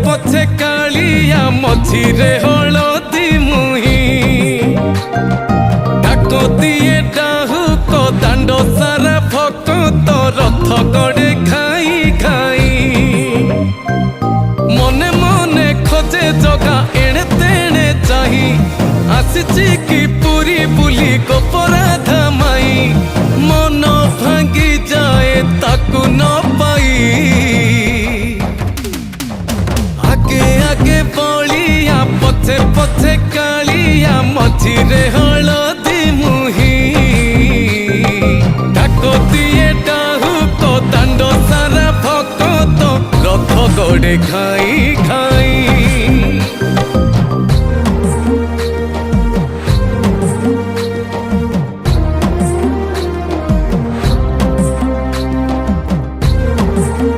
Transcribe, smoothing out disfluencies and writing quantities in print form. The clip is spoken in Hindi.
पछे कालिया मझिरे हलदी मुही डाको दिए डाहुक दांड सारा भक्त रथ गड़े खाई खाई मने मने खोजे जगा एणे तेणे चाही आसिची की पूरी बुली गोपरा धामाई मन भांगी जाए ताकू न पाई आगे आगे बलिया पछे पछे कालिया मझिरे हलदी मुही डाको दिए डाहुक दांड सारा भक्त रथ गड़े खाई